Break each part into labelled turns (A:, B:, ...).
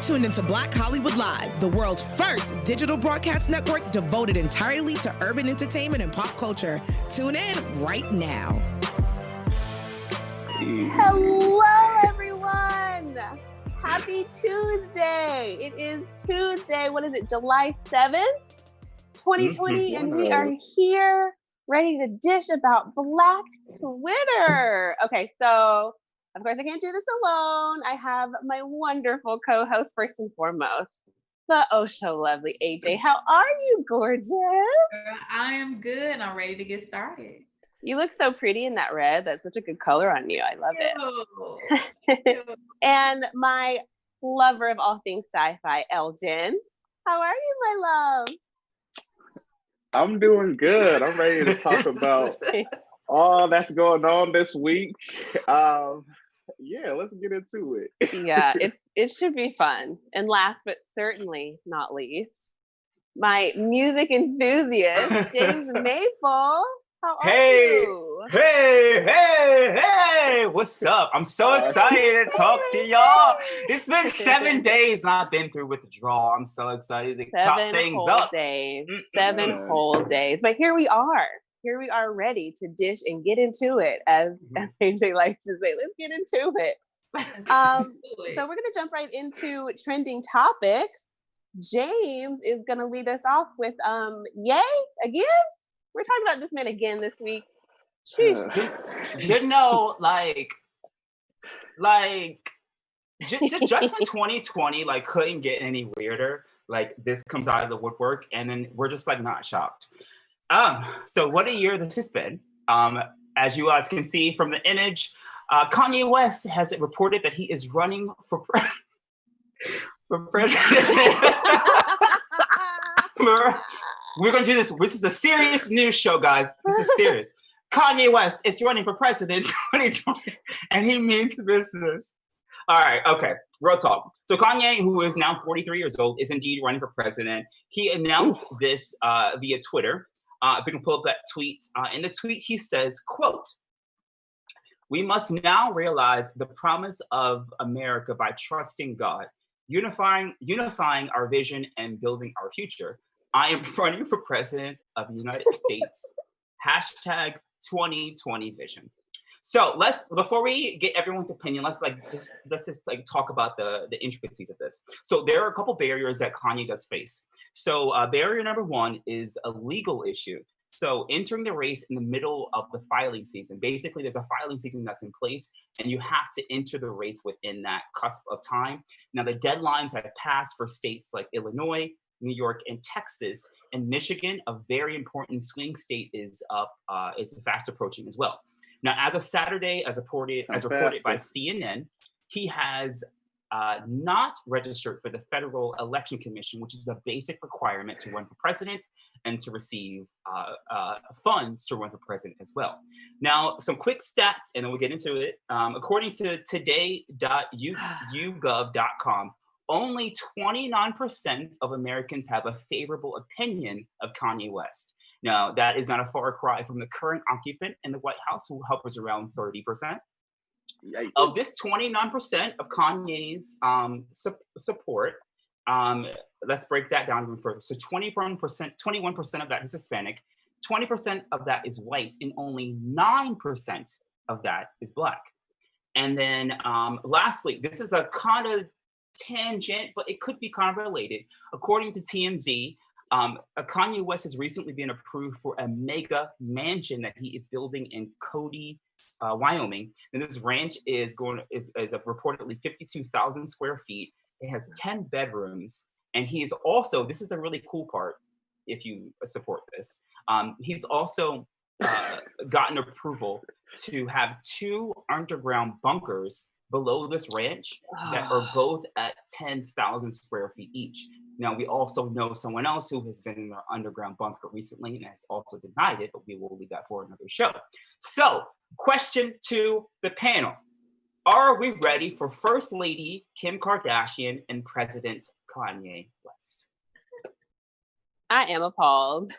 A: tuned into Black Hollywood Live, the world's first digital broadcast network devoted entirely to urban entertainment and pop culture. Tune in right now.
B: Hello, everyone. Happy Tuesday. It is Tuesday. What is it? July 7th, 2020. And we are here ready to dish about Black Twitter. Okay, so of course I can't do this alone. I have my wonderful co-host first and foremost, the oh so lovely AJ. How are you, gorgeous?
C: I am good. I'm ready to get started.
B: You look so pretty in that red. That's such a good color on you. I love it. And my lover of all things sci-fi, Elgin. How are you, my love?
D: I'm doing good. I'm ready to talk about all that's going on this week. Yeah, let's get into it.
B: Yeah, it should be fun. And last but certainly not least, my music enthusiast, James Maple. How are you?
E: Hey, what's up? I'm so excited to talk to y'all. It's been 7 days and I've been through withdrawal. I'm so excited to chop things up.
B: 7 whole days. But here we are. Here we are ready to dish and get into it, as AJ likes to say. Let's get into it. So we're going to jump right into trending topics. James is going to lead us off with Yay again. We're talking about this man again this week.
E: You know, just when 2020 couldn't get any weirder, this comes out of the woodwork, and then we're just not shocked. So what a year this has been. As you guys can see from the image, Kanye West has reported that he is running for president. We're going to do this. This is a serious news show, guys. This is serious. Kanye West is running for president 2020, and he means business. All right, okay, real talk. So Kanye, who is now 43 years old, is indeed running for president. He announced this via Twitter. If we can pull up that tweet. In the tweet, he says, quote, "We must now realize the promise of America by trusting God, unifying our vision and building our future. I am running for president of the United States. Hashtag 2020 vision." So before we get everyone's opinion, let's just talk about the intricacies of this. So there are a couple barriers that Kanye does face. So barrier number one is a legal issue. So entering the race in the middle of the filing season, basically there's a filing season that's in place and you have to enter the race within that cusp of time. Now the deadlines have passed for states like Illinois, New York, and Texas, and Michigan, a very important swing state, is fast approaching as well. Now, as of Saturday, as reported by CNN, he has not registered for the Federal Election Commission, which is the basic requirement to run for president and to receive funds to run for president as well. Now, some quick stats, and then we'll get into it. According to today.yougov.com, only 29% of Americans have a favorable opinion of Kanye West. Now, that is not a far cry from the current occupant in the White House, who hovers around 30%. Yikes. Of this 29% of Kanye's support, let's break that down even further. So 21% of that is Hispanic, 20% of that is white, and only 9% of that is Black. And then lastly, this is a kind of tangent, but it could be kind of related. According to TMZ, Kanye West has recently been approved for a mega mansion that he is building in Cody, Wyoming. And this ranch is reportedly 52,000 square feet. It has 10 bedrooms. And he is also, this is the really cool part, if you support this, he's also gotten approval to have 2 underground bunkers below this ranch that are both at 10,000 square feet each. Now, we also know someone else who has been in their underground bunker recently and has also denied it, but we will leave that for another show. So, question to the panel. Are we ready for First Lady Kim Kardashian and President Kanye West?
B: I am appalled.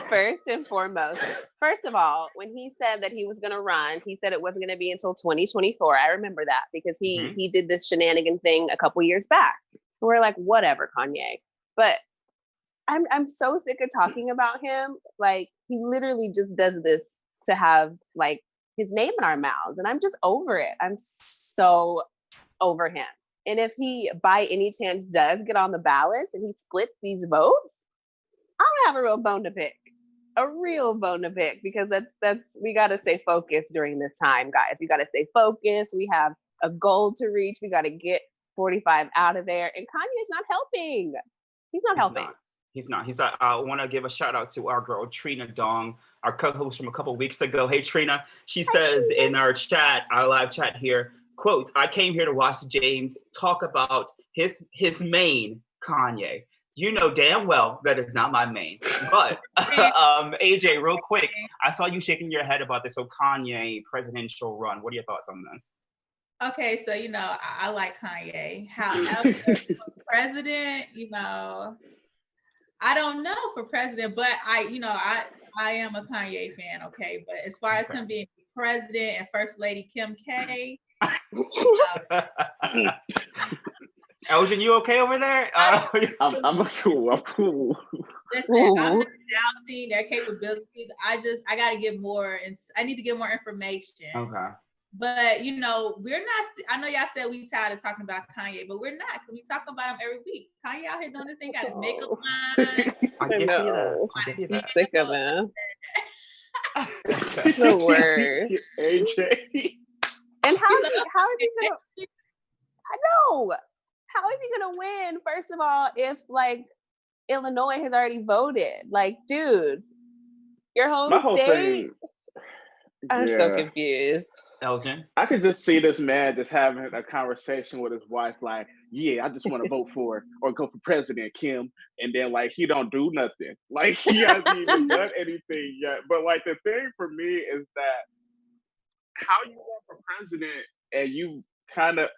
B: First and foremost, first of all, when he said that he was going to run, he said it wasn't going to be until 2024. I remember that because he did this shenanigan thing a couple years back. We're like, whatever, Kanye. But I'm so sick of talking about him. Like, he literally just does this to have like his name in our mouths, and I'm just over it. I'm so over him. And if he by any chance does get on the ballots and he splits these votes, I'm gonna have a real bone to pick. A real bone to pick, because that's we gotta stay focused during this time, guys. We gotta stay focused. We have a goal to reach. We gotta get 45 out of there. And Kanye's not helping. He's not helping.
E: He's not. I want to give a shout out to our girl Trina Dong, our co-host from a couple weeks ago. Hey Trina, she says in our chat, our live chat here, quote, "I came here to watch James talk about his main Kanye. You know damn well that is not my main." But AJ, real quick, I saw you shaking your head about this Kanye presidential run. What are your thoughts on this?
C: Okay, so I like Kanye. However, for president, I don't know for president, but I am a Kanye fan, okay? But as far as him being president and First Lady Kim K,
E: Elgin, you okay over there?
D: I'm a fool.
C: Listen, I'm not doubting their capabilities. I gotta get more, and I need to get more information.
E: Okay.
C: But we're not. I know y'all said we tired of talking about Kanye, but we're not, because we talk about him every week. Kanye out here doing this thing, got his makeup line.
E: I give you that.
B: Sick of him. The worst.
D: AJ.
B: And how is he gonna? I know. How is he gonna win? First of all, if like Illinois has already voted, like, dude, your home state. I'm so confused.
E: Elgin,
D: I could just see this man just having a conversation with his wife, like, "Yeah, I just want to vote for or go for president, Kim," and then like he don't do nothing. Like, he hasn't even done anything yet. But like the thing for me is that how you run for president and you kind of,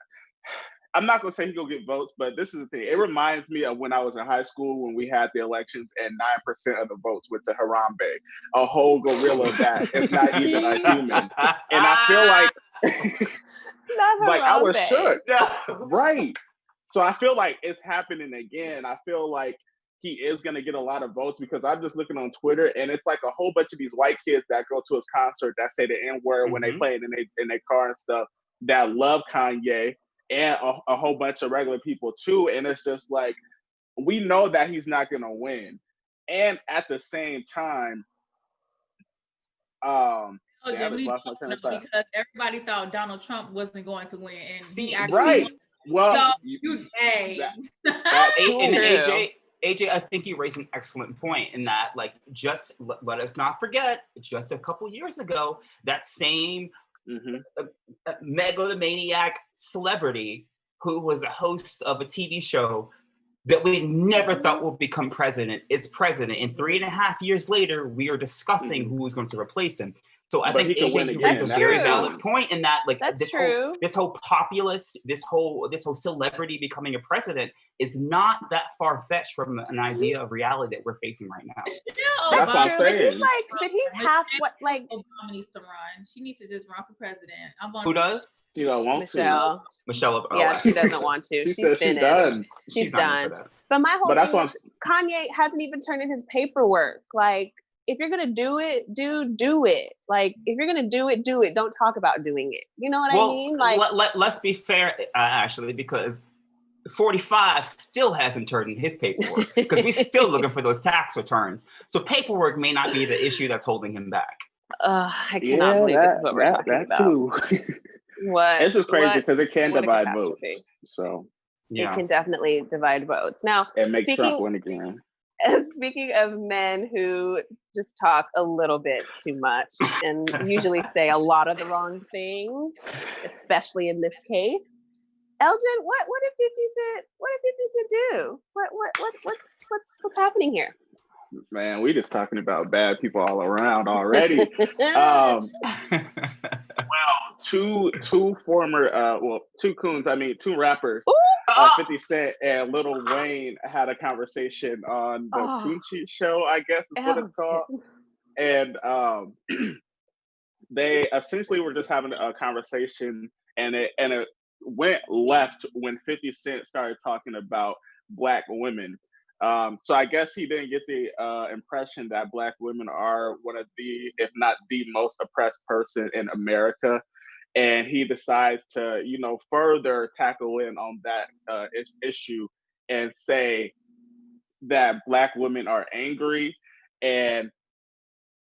D: I'm not gonna say he gonna get votes, but this is the thing. It reminds me of when I was in high school when we had the elections and 9% of the votes went to Harambe, a whole gorilla that is not even a human. And I feel like, like I was shook, right? So I feel like it's happening again. I feel like he is gonna get a lot of votes because I'm just looking on Twitter and it's like a whole bunch of these white kids that go to his concert that say the N-word when they play it in their car and stuff that love Kanye. And a whole bunch of regular people too. And it's just like, we know that he's not going to win. And at the same time,
C: because everybody thought Donald Trump wasn't going to win. And he actually
D: right. Well,
E: AJ, I think you raised an excellent point in that, like, just let us not forget, just a couple years ago, that same megalomaniac celebrity who was a host of a TV show that we never thought would become president is president. And 3.5 years later, we are discussing who is going to replace him. So I think AJ raised a very valid point in that, like, this whole populist, this whole celebrity becoming a president is not that far-fetched from an idea of reality that we're facing right now.
D: That's what I'm saying.
B: But he's half what, like,
C: Obama needs to run. She needs to just run for president.
E: Who does?
D: She don't want
B: Michelle.
D: to.
E: Michelle.
B: Yeah, she doesn't want to.
D: She said she's done.
B: She's done. But my whole thing is, Kanye hasn't even turned in his paperwork. Like, if you're gonna do it, do it. Like, if you're gonna do it, do it. Don't talk about doing it. You know what I mean? Like,
E: let's be fair, actually, because 45 still hasn't turned in his paperwork because we're still looking for those tax returns. So paperwork may not be the issue that's holding him back.
B: I cannot believe this is what we're talking about.
D: Too.
B: What?
D: It's just crazy because it can divide votes. So
B: it can definitely divide votes. Now,
D: and make Trump win again.
B: Speaking of men who just talk a little bit too much and usually say a lot of the wrong things, especially in this case, Elgin, what did 50 Cent do? What's happening here?
D: Man, we just talking about bad people all around already. Well, two rappers. 50 Cent and Lil Wayne had a conversation on the Tunchi show, I guess is what it's called. And they essentially were just having a conversation, and it went left when 50 Cent started talking about Black women. So I guess he didn't get the impression that Black women are one of the, if not the most oppressed person in America. And he decides to, further tackle in on that issue and say that Black women are angry, and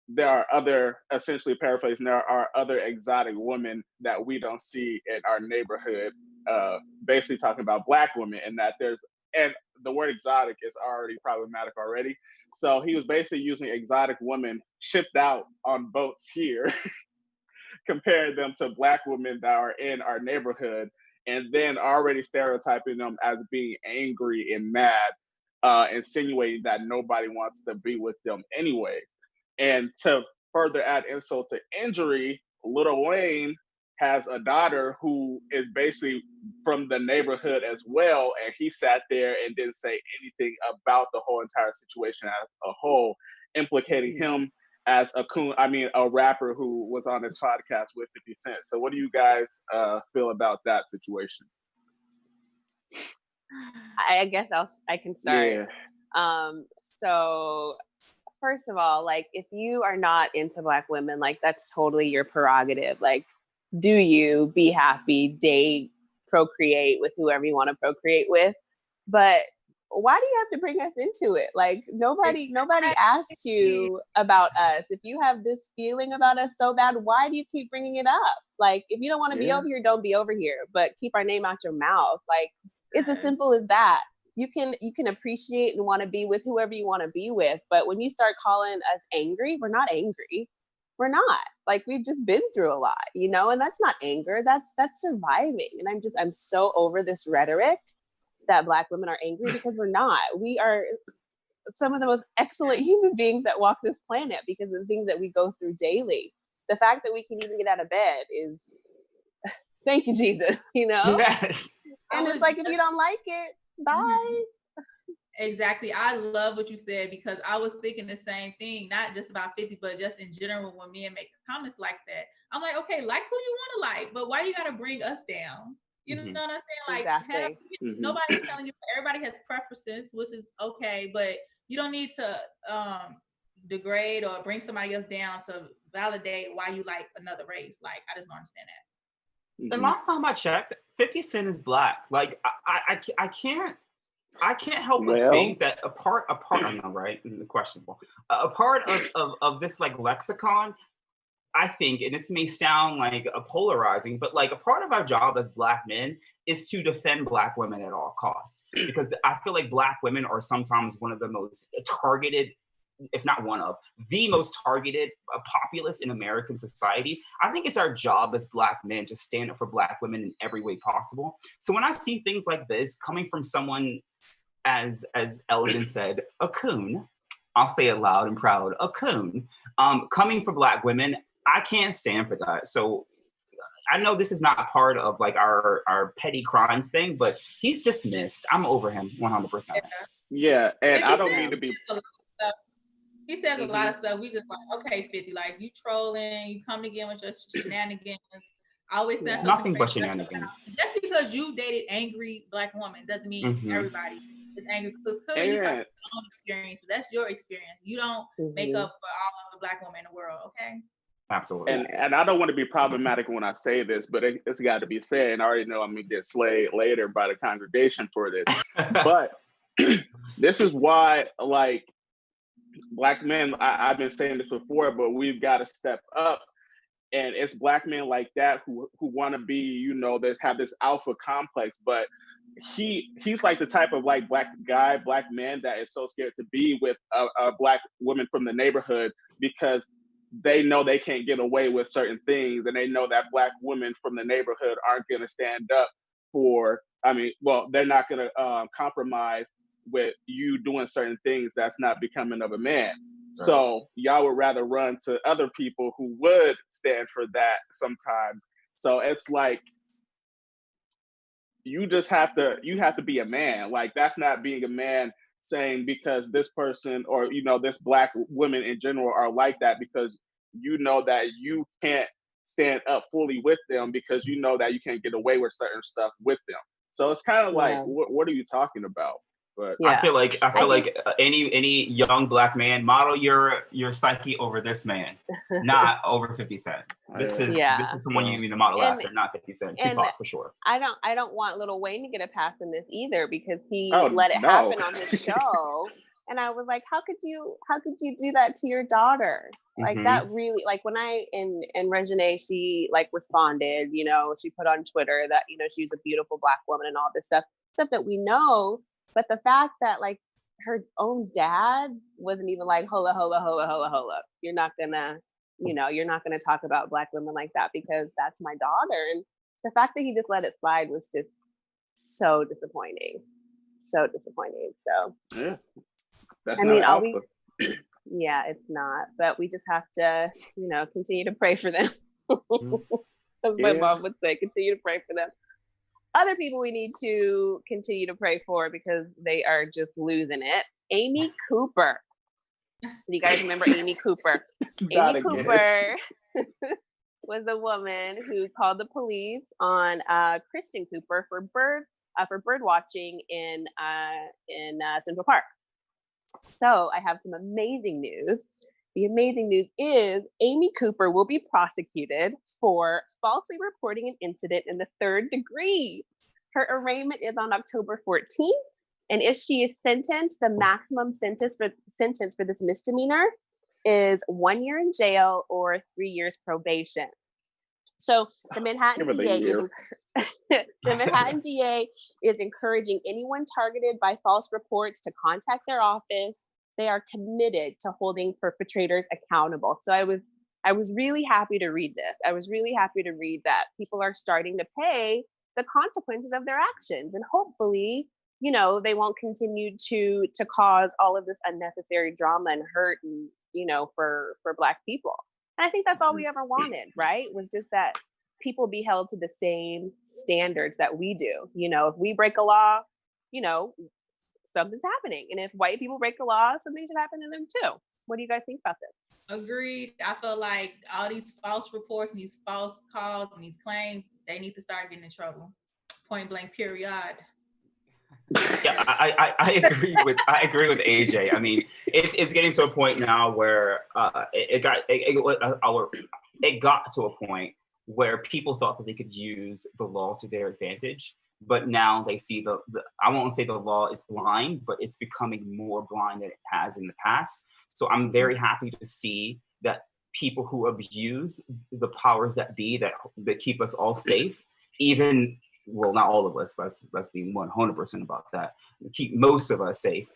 D: there are other, essentially paraphrasing, there are other exotic women that we don't see in our neighborhood, basically talking about Black women, and that and the word exotic is already problematic already. So he was basically using exotic women shipped out on boats here, comparing them to Black women that are in our neighborhood, and then already stereotyping them as being angry and mad, insinuating that nobody wants to be with them anyway. And to further add insult to injury, Lil Wayne has a daughter who is basically from the neighborhood as well, and he sat there and didn't say anything about the whole entire situation as a whole, implicating him as a rapper who was on his podcast with 50 Cent. So what do you guys feel about that situation?
B: I guess I can start. Yeah. So first of all, like, if you are not into Black women, like, that's totally your prerogative. Like, do you be happy, date, procreate with whoever you want to procreate with. But why do you have to bring us into it? Like, nobody asked you about us. If you have this feeling about us so bad, why do you keep bringing it up? Like, if you don't want to be over here, don't be over here, but keep our name out your mouth. Like, it's as simple as that. You can appreciate and want to be with whoever you want to be with. But when you start calling us angry, we're not angry. We're not. Like, we've just been through a lot, and that's not anger. That's surviving. And I'm so over this rhetoric that Black women are angry, because we're not. We are some of the most excellent human beings that walk this planet because of the things that we go through daily. The fact that we can even get out of bed is, thank you, Jesus,
E: Yes.
B: And it's like, if you don't like it, bye.
C: Exactly. I love what you said, because I was thinking the same thing, not just about 50, but just in general. When men make comments like that, I'm like, okay, like who you want to like, but why you got to bring us down? You know what I'm saying? Like,
B: exactly.
C: Nobody's telling you. Everybody has preferences, which is okay, but you don't need to degrade or bring somebody else down to validate why you like another race. Like, I just don't understand that.
E: The last time I checked, 50 Cent is Black. Like, I can't help but think that a part, I know, right? Questionable. A part of this, like, lexicon, I think, and this may sound like a polarizing, but like, a part of our job as Black men is to defend Black women at all costs. Because I feel like Black women are sometimes one of the most targeted, if not one of the most targeted populace in American society. I think it's our job as Black men to stand up for Black women in every way possible. So when I see things like this coming from someone, as Elgin said, a coon, I'll say it loud and proud, a coon, coming for Black women, I can't stand for that. So I know this is not part of like our petty crimes thing, but he's dismissed. I'm over him 100%.
D: Yeah, and I don't mean to be.
C: He says a lot of stuff. We just like, okay, 50, like, you trolling, you come again with your shenanigans. I always say
E: nothing but shenanigans.
C: Just because you dated angry Black woman doesn't mean everybody is angry. Clearly, you have your own experience. So that's your experience. You don't make up for all of the Black women in the world, okay?
E: Absolutely.
D: And I don't want to be problematic when I say this, but it's got to be said. And I already know I'm going to get slayed later by the congregation for this. But this is why, like, Black men, I've been saying this before, but we've got to step up. And it's Black men like that who want to be, that have this alpha complex. But he's like the type of like Black man that is so scared to be with a Black woman from the neighborhood, because they know they can't get away with certain things, and they know that Black women from the neighborhood aren't going to stand up for. They're not going to compromise with you doing certain things that's not becoming of a man. Right. So y'all would rather run to other people who would stand for that sometimes. So it's like, you have to be a man. Like, that's not being a man, saying because this person, or this Black women in general are like that, because that you can't stand up fully with them, because that you can't get away with certain stuff with them. So it's kind of like, what are you talking about? But
E: I feel like any young Black man, model your psyche over this man, not over 50 Cent. This is someone you need to model after, not 50 Cent. Tupac for sure.
B: I don't want Lil Wayne to get a pass in this either, because he let it happen on his show. And I was like, how could you do that to your daughter? Like, that really, like, when and Regine, she like responded, she put on Twitter that, she's a beautiful Black woman and all this stuff that we know. But the fact that, like, her own dad wasn't even like, hold up. You're not gonna talk about Black women like that, because that's my daughter. And the fact that he just let it slide was just so disappointing. So,
D: yeah, that's not alpha.
B: Yeah, it's not. But we just have to, continue to pray for them. As my mom would say, continue to pray for them. Other people we need to continue to pray for, because they are just losing it. Amy Cooper. Do you guys remember Amy Cooper? Amy Cooper was a woman who called the police on Christian Cooper for bird watching in Central Park. So I have some amazing news. The amazing news is Amy Cooper will be prosecuted for falsely reporting an incident in the 3rd degree. Her arraignment is on October 14th. And if she is sentenced, the maximum sentence for this misdemeanor is 1 year in jail or 3 years probation. So the Manhattan DA is encouraging anyone targeted by false reports to contact their office. They are committed to holding perpetrators accountable. So I was really happy to read this. I was really happy to read that people are starting to pay the consequences of their actions, and hopefully, they won't continue to cause all of this unnecessary drama and hurt, and for Black people. And I think that's all we ever wanted, right? Was just that people be held to the same standards that we do. If we break a law, something's happening. And if white people break the law, something should happen to them too. What do you guys think about this?
C: Agreed. I feel like all these false reports and these false calls and these claims, they need to start getting in trouble. Point blank, period.
E: Yeah, I agree with AJ. I mean, it's getting to a point now where it got to a point where people thought that they could use the law to their advantage, but now they see the I won't say the law is blind, but it's becoming more blind than it has in the past. So I'm very happy to see that people who abuse the powers that be that keep us all safe, even, well, not all of us, let's be 100% about that, keep most of us safe,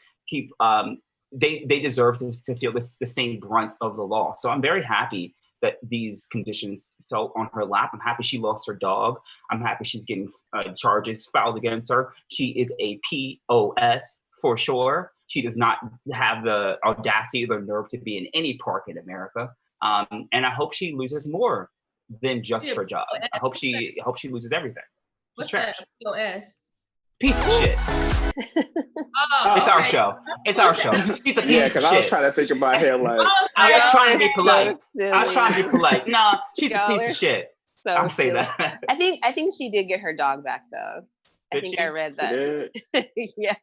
E: they deserve to feel the same brunt of the law. So I'm very happy that these conditions fell on her lap. I'm happy she lost her dog. I'm happy she's getting charges filed against her. She is a POS for sure. She does not have the audacity or the nerve to be in any park in America. And I hope she loses more than just her job. I hope she loses everything.
C: What's that? POS?
E: Piece of shit. It's our show. It's our show. He's a piece of shit. Yeah, because
D: I was trying to think in my head like.
E: I was trying to be polite. No, she's a piece of shit. So I'll say that.
B: I think she did get her dog back though. I read that. Yeah.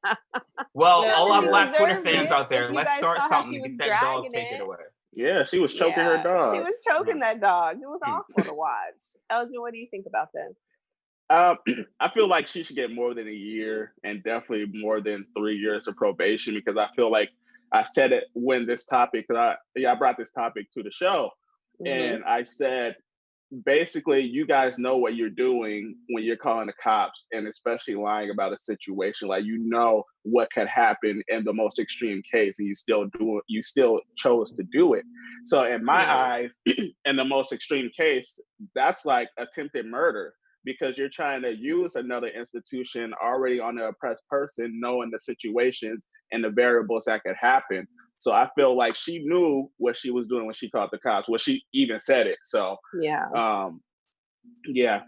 E: Well, all our Black Twitter fans out there, let's start something to get that dog taken away.
D: Yeah, she was choking her dog.
B: She was choking that dog. It was awful to watch. Elgin, what do you think about this?
D: I feel like she should get more than a year, and definitely more than 3 years of probation, because I feel like I said it when this topic, I brought this topic to the show, and I said, basically, you guys know what you're doing when you're calling the cops, and especially lying about a situation. Like, what could happen in the most extreme case, and you still chose to do it. So in my eyes, in the most extreme case, that's like attempted murder, because you're trying to use another institution already on the oppressed person, knowing the situations and the variables that could happen. So I feel like she knew what she was doing when she called the cops. Well, she even said it. So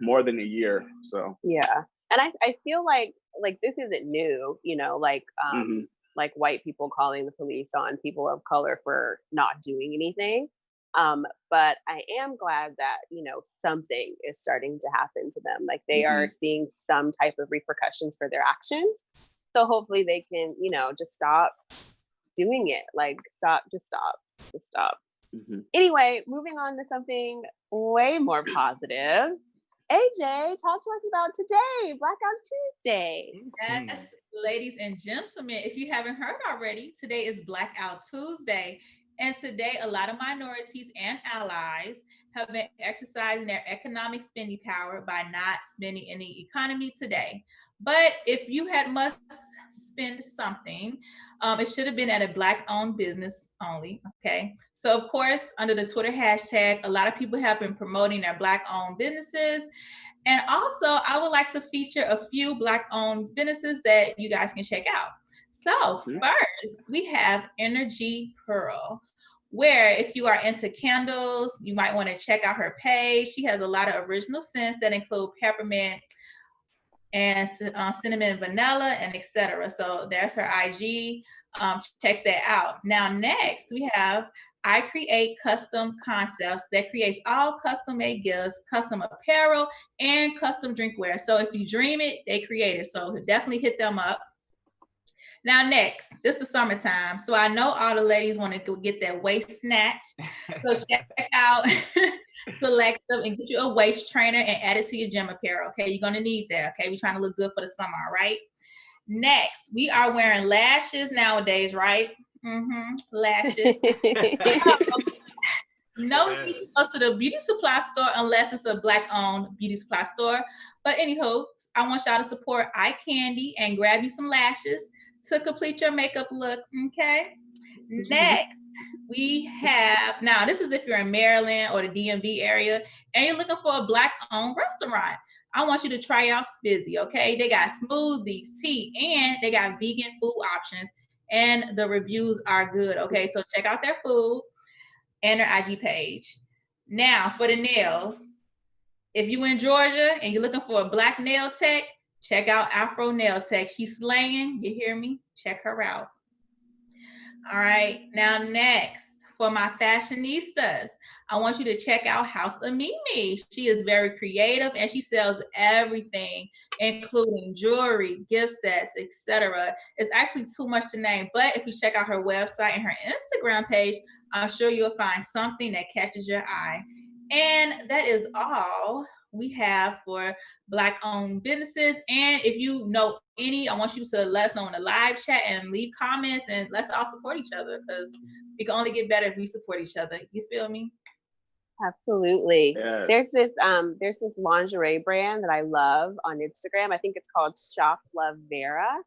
D: more than a year. So
B: yeah, And I feel like this isn't new,
D: Mhm.
B: like white people calling the police on people of color for not doing anything. But I am glad that, something is starting to happen to them. Like they are seeing some type of repercussions for their actions. So hopefully they can, just stop doing it. Like just stop.
D: Mhm.
B: Anyway, moving on to something way more positive. AJ, talk to us about today, Blackout Tuesday.
C: Yes, ladies and gentlemen, if you haven't heard already, today is Blackout Tuesday. And today, a lot of minorities and allies have been exercising their economic spending power by not spending in the economy today. But if you must spend something, it should have been at a Black-owned business only. Okay. So, of course, under the Twitter hashtag, a lot of people have been promoting their Black-owned businesses. And also, I would like to feature a few Black-owned businesses that you guys can check out. So first, we have Energy Pearl, where if you are into candles, you might want to check out her page. She has a lot of original scents that include peppermint and cinnamon, vanilla, and etc. So there's her IG. Check that out. Now, next we have I Create Custom Concepts that creates all custom-made gifts, custom apparel, and custom drinkware. So if you dream it, they create it. So definitely hit them up. Now, next, this is the summertime. So I know all the ladies want to go get their waist snatched. So check out Selective and get you a waist trainer and add it to your gym apparel. Okay, you're going to need that. Okay, we're trying to look good for the summer, all right? Next, we are wearing lashes nowadays, right? Lashes. No need to go to the beauty supply store unless it's a Black-owned beauty supply store. But anywho, I want y'all to support Eye Candy and grab you some lashes to complete your makeup look, okay? Next, we have, now this is if you're in Maryland or the DMV area and you're looking for a Black-owned restaurant. I want you to try out Spizzy, okay? They got smoothies, tea, and they got vegan food options, and the reviews are good, okay? So check out their food and their IG page. Now, for the nails, if you in Georgia and you're looking for a Black nail tech, check out Afro Nail Tech. She's slaying. You hear me? Check her out. All right. Now, next, for my fashionistas, I want you to check out House of Mimi. She is very creative and she sells everything, including jewelry, gift sets, etc. It's actually too much to name, but if you check out her website and her Instagram page, I'm sure you'll find something that catches your eye. And that is all we have for Black-owned businesses. And if you know any, I want you to let us know in the live chat and leave comments, and let's all support each other because we can only get better if we support each other. You feel me?
B: Absolutely.
D: Yes.
B: There's this lingerie brand that I love on Instagram. I think it's called Shop Love Vera.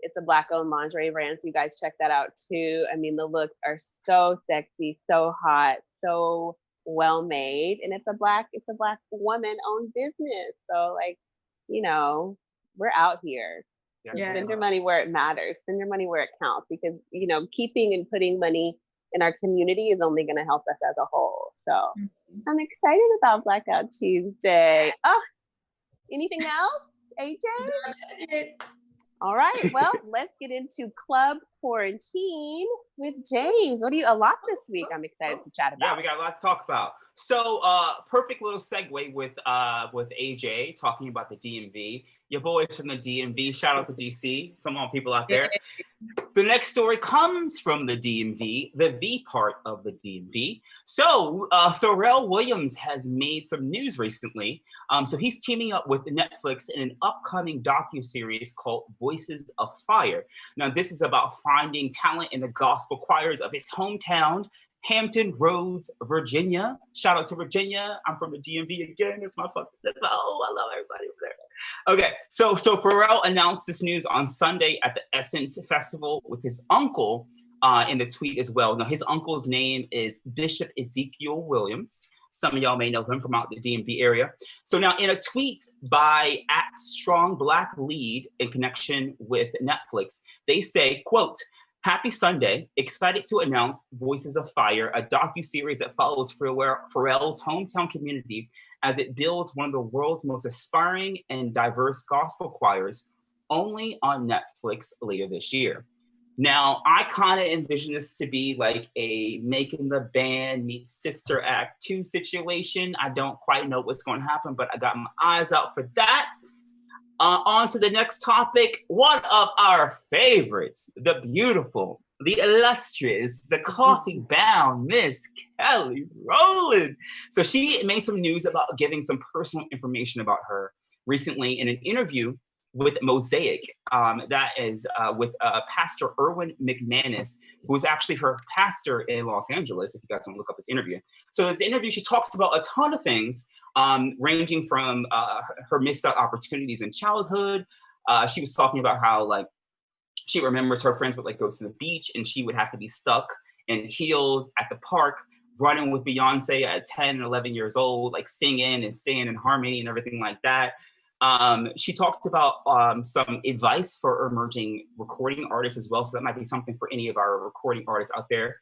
B: It's a Black-owned lingerie brand, so you guys check that out too. I mean, the looks are so sexy, so hot, so well made, and it's a black woman owned business. So like, we're out here.
C: Yeah.
B: Spend your money where it matters. Spend your money where it counts, because keeping and putting money in our community is only going to help us as a whole. So I'm excited about Blackout Tuesday. Oh, anything else, AJ?
C: That's it.
B: All right, well, let's get into Club Quarantine with James. What do you, a lot this week I'm excited to chat about.
E: Yeah, we got a lot to talk about. So perfect little segue with AJ talking about the DMV. Your boys from the DMV, shout out to DC, some more people out there. The next story comes from the DMV, the V part of the DMV. So Pharrell Williams has made some news recently. So he's teaming up with Netflix in an upcoming docuseries called Voices of Fire. Now, this is about finding talent in the gospel choirs of his hometown, Hampton Roads, Virginia. Shout out to Virginia. I'm from the DMV again. I love everybody over there. Okay, so Pharrell announced this news on Sunday at the Essence Festival with his uncle in the tweet as well. Now, his uncle's name is Bishop Ezekiel Williams. Some of y'all may know him from out the DMV area. So now in a tweet by @StrongBlackLead in connection with Netflix, they say, quote, Happy Sunday. Excited to announce Voices of Fire, a docuseries that follows Pharrell's hometown community as it builds one of the world's most aspiring and diverse gospel choirs, only on Netflix later this year. Now, I kind of envision this to be like a Making the Band meets Sister Act 2 situation. I don't quite know what's going to happen, but I got my eyes out for that. On to the next topic. One of our favorites, the beautiful, the illustrious, the coffee-bound Miss Kelly Rowland. So she made some news about giving some personal information about her recently in an interview with Mosaic. That is with Pastor Erwin McManus, who is actually her pastor in Los Angeles, if you guys want to look up this interview. So this interview, she talks about a ton of things, ranging from her missed out opportunities in childhood. She was talking about how like she remembers her friends would like go to the beach and she would have to be stuck in heels at the park, running with Beyonce at 10 and 11 years old, like singing and staying in harmony and everything like that. She talked about some advice for emerging recording artists as well. So that might be something for any of our recording artists out there.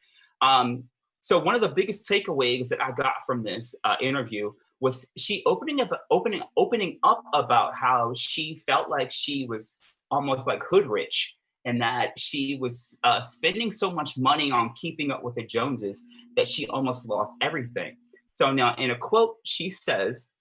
E: So one of the biggest takeaways that I got from this interview was she opening up about how she felt like she was almost like hood rich, and that she was spending so much money on keeping up with the Joneses that she almost lost everything. So now in a quote, she says,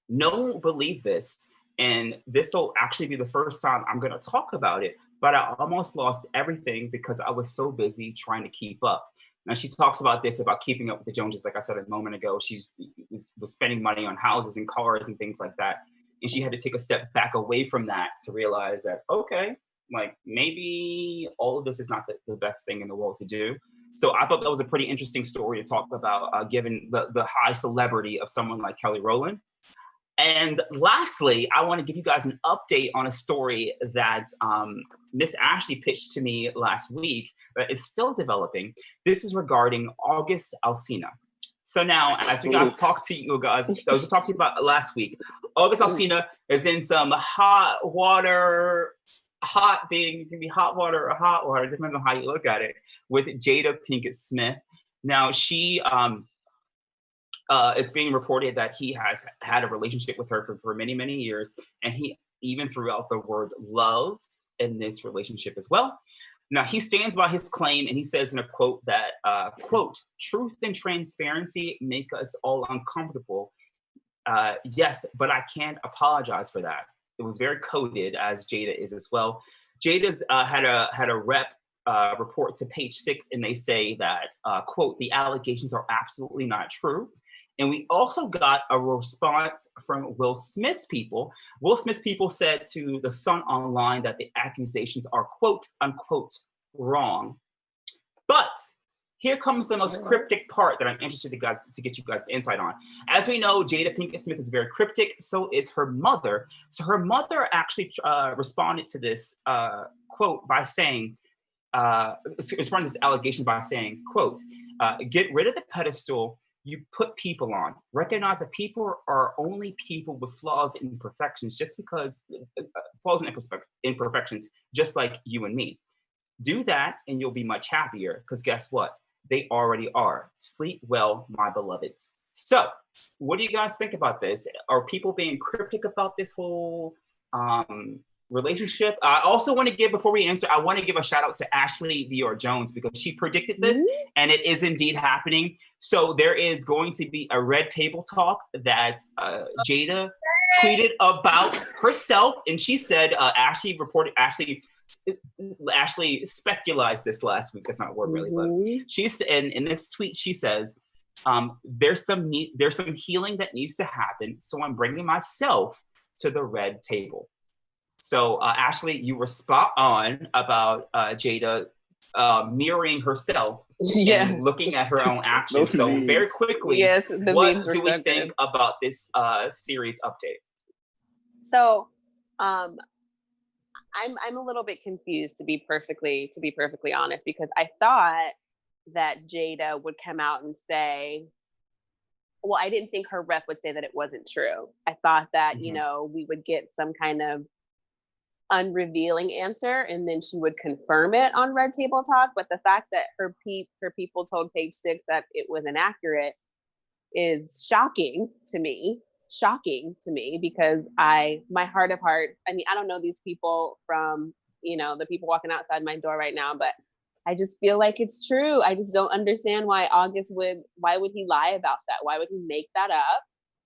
E: "No one will believe this, and this will actually be the first time I'm going to talk about it, but I almost lost everything because I was so busy trying to keep up." Now she talks about this, about keeping up with the Joneses. Like I said a moment ago, she was spending money on houses and cars and things like that. And she had to take a step back away from that to realize that, okay, like maybe all of this is not the best thing in the world to do. So I thought that was a pretty interesting story to talk about, given the high celebrity of someone like Kelly Rowland. And lastly, I want to give you guys an update on a story that Miss Ashley pitched to me last week that is still developing. This is regarding August Alsina. So now, as we guys talked to you guys, I was talking to you about last week, August Alsina is in some hot water, it can be hot water or hot water, it depends on how you look at it, with Jada Pinkett Smith. Now she, it's being reported that he has had a relationship with her for many, many years, and he even threw out the word love in this relationship as well. Now, he stands by his claim, and he says in a quote that, quote, "Truth and transparency make us all uncomfortable. Yes, but I can't apologize for that." It was very coded, as Jada is as well. Jada's had a rep report to Page 6, and they say that, quote, "The allegations are absolutely not true." And we also got a response from Will Smith's people. Will Smith's people said to The Sun Online that the accusations are, quote, unquote, wrong. But here comes the most cryptic part that I'm interested to get you guys insight on. As we know, Jada Pinkett Smith is very cryptic. So is her mother. So her mother actually responded to this quote by saying, responded to this allegation by saying, quote, "Get rid of the pedestal you put people on. Recognize that people are only people with flaws and imperfections, just because flaws and imperfections, just like you and me. Do that and you'll be much happier, because guess what? They already are. Sleep well, my beloveds." So what do you guys think about this? Are people being cryptic about this whole relationship? I also want to give, before we answer, I want to give a shout out to Ashley Dior Jones, because she predicted this and it is indeed happening. So there is going to be a red table talk that Jada tweeted about herself, and she said, Ashley specularized this last week. That's not a word really, but she said in this tweet, she says, there's some healing that needs to happen, so I'm bringing myself to the red table. So Ashley, you were spot on about Jada mirroring herself and looking at her own actions. So very quickly, what do we think about this series update?
B: So I'm a little bit confused, to be perfectly honest, because I thought that Jada would come out and say, well, I didn't think her rep would say that it wasn't true. I thought that, you know, we would get some kind of unrevealing answer, and then she would confirm it on Red Table Talk. But the fact that her people told Page Six that it was inaccurate is shocking to me. Because my heart of hearts, I mean, I don't know these people from, the people walking outside my door right now, but I just feel like it's true. I just don't understand why why would he lie about that? Why would he make that up?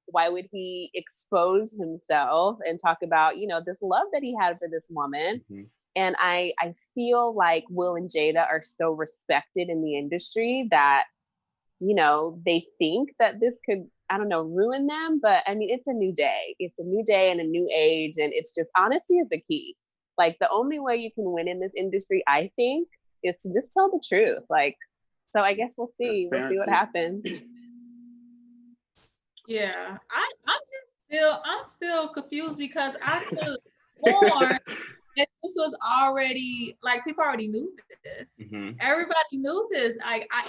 B: Why would he expose himself and talk about, this love that he had for this woman? Mm-hmm. And I feel like Will and Jada are so respected in the industry that, they think that this could, I don't know, ruin them. But I mean, it's a new day. It's a new day and a new age. And it's just, honesty is the key. Like, the only way you can win in this industry, I think, is to just tell the truth. Like, so I guess we'll see. We'll see what happens.
C: Yeah, I'm still confused because I could have sworn that this was already, like, people already knew this. Mm-hmm. Everybody knew this.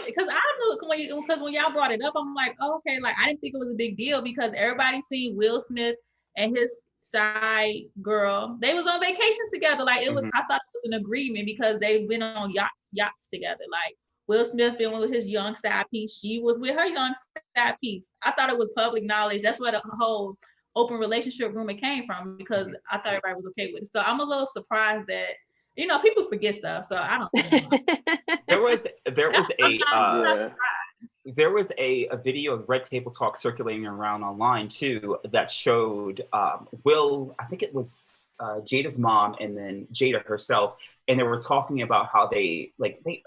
C: Because I knew because when y'all brought it up, I'm like, oh, okay, like, I didn't think it was a big deal because everybody seen Will Smith and his side girl. They was on vacations together. Like, it was, I thought it was an agreement because they've been on yachts together. Like, Will Smith been with his young side piece. She was with her young side piece. I thought it was public knowledge. That's where the whole open relationship rumor came from, because I thought everybody was okay with it. So I'm a little surprised that, people forget stuff. So I don't know.
E: There was a video of Red Table Talk circulating around online too that showed Will, I think it was Jada's mom and then Jada herself, and they were talking about how they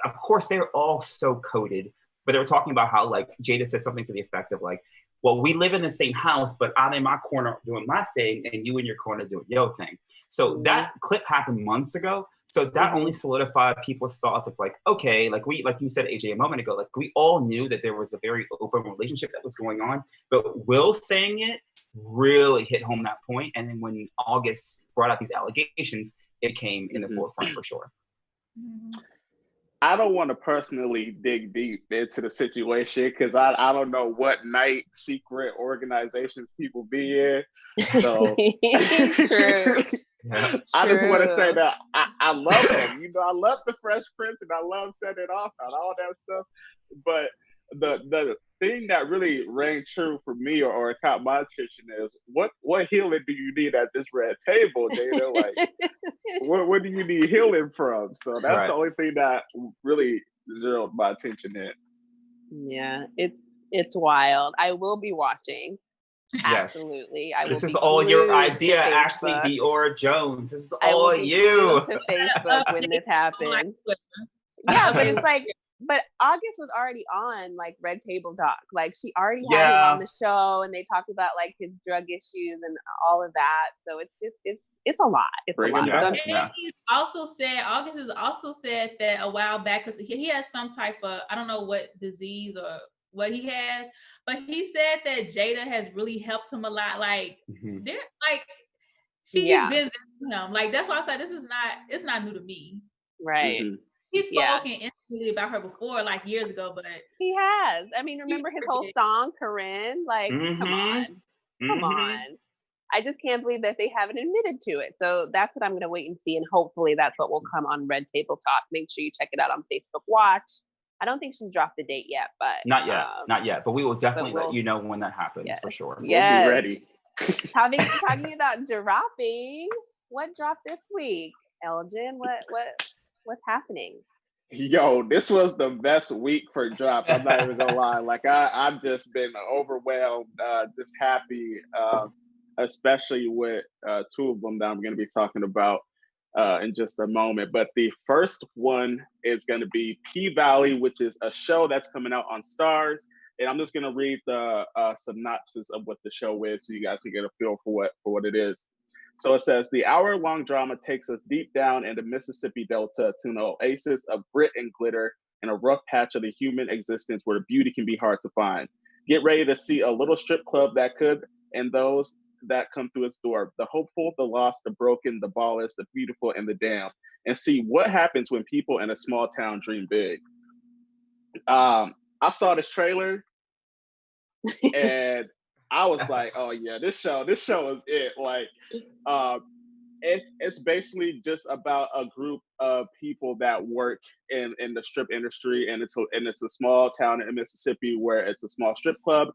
E: of course they're all so coded, but they were talking about how, like, Jada said something to the effect of, like, well, we live in the same house, but I'm in my corner doing my thing and you in your corner doing your thing. So that clip happened months ago. So that only solidified people's thoughts of, like, okay, like you said, AJ, a moment ago, like, we all knew that there was a very open relationship that was going on, but Will saying it really hit home that point. And then when August brought out these allegations, it came in the forefront for sure.
D: I don't want to personally dig deep into the situation because I don't know what night secret organizations people be in. So
B: True.
D: Yeah. I just want to say that I love them. I love the Fresh Prince and I love setting it off and all that stuff. But the thing that really rang true for me or caught my attention is what healing do you need at this red table, Jada? Like, what do you need healing from? So that's the only thing that really zeroed my attention in.
B: Yeah, it's wild. I will be watching.
E: Yes.
B: Absolutely.
E: This is all your idea, Ashley Dior Jones. This is all you.
B: To Facebook when this happens. Yeah, but it's like, but August was already on, like, Red Table Talk. Like, she already had him on the show, and they talked about, like, his drug issues and all of that. So it's just it's a lot. It's a lot.
C: And he's also said, August has also said that a while back, because he has some type of, I don't know what disease or what he has, but he said that Jada has really helped him a lot. Like, they're like, she's been there with him. Like, that's why I said it's not new to me.
B: Right.
C: He's spoken instantly about her before, like, years ago, but
B: he has. I mean, remember his whole song, Corinne? Like, come on. I just can't believe that they haven't admitted to it. So that's what I'm going to wait and see, and hopefully that's what will come on Red Table Talk. Make sure you check it out on Facebook Watch. I don't think she's dropped the date yet, but
E: not yet. But we will definitely let you know when that happens for sure.
B: Yes.
D: We'll be ready.
B: Talking about dropping. What dropped this week, Elgin? What's happening?
D: Yo, this was the best week for drops. I'm not even gonna lie. Like, I've just been overwhelmed, just happy, especially with two of them that I'm gonna be talking about in just a moment. But the first one is going to be P-Valley, which is a show that's coming out on Stars. And I'm just going to read the synopsis of what the show is so you guys can get a feel for what it is. So it says, the hour-long drama takes us deep down in the Mississippi Delta to an oasis of grit and glitter in a rough patch of the human existence where beauty can be hard to find. Get ready to see a little strip club that could, and those that come through its door, the hopeful, the lost, the broken, the ballers, the beautiful, and the damned, and see what happens when people in a small town dream big. I saw this trailer and I was like, oh yeah, this show is it. Like, it's basically just about a group of people that work in the strip industry, and it's a small town in Mississippi where it's a small strip club,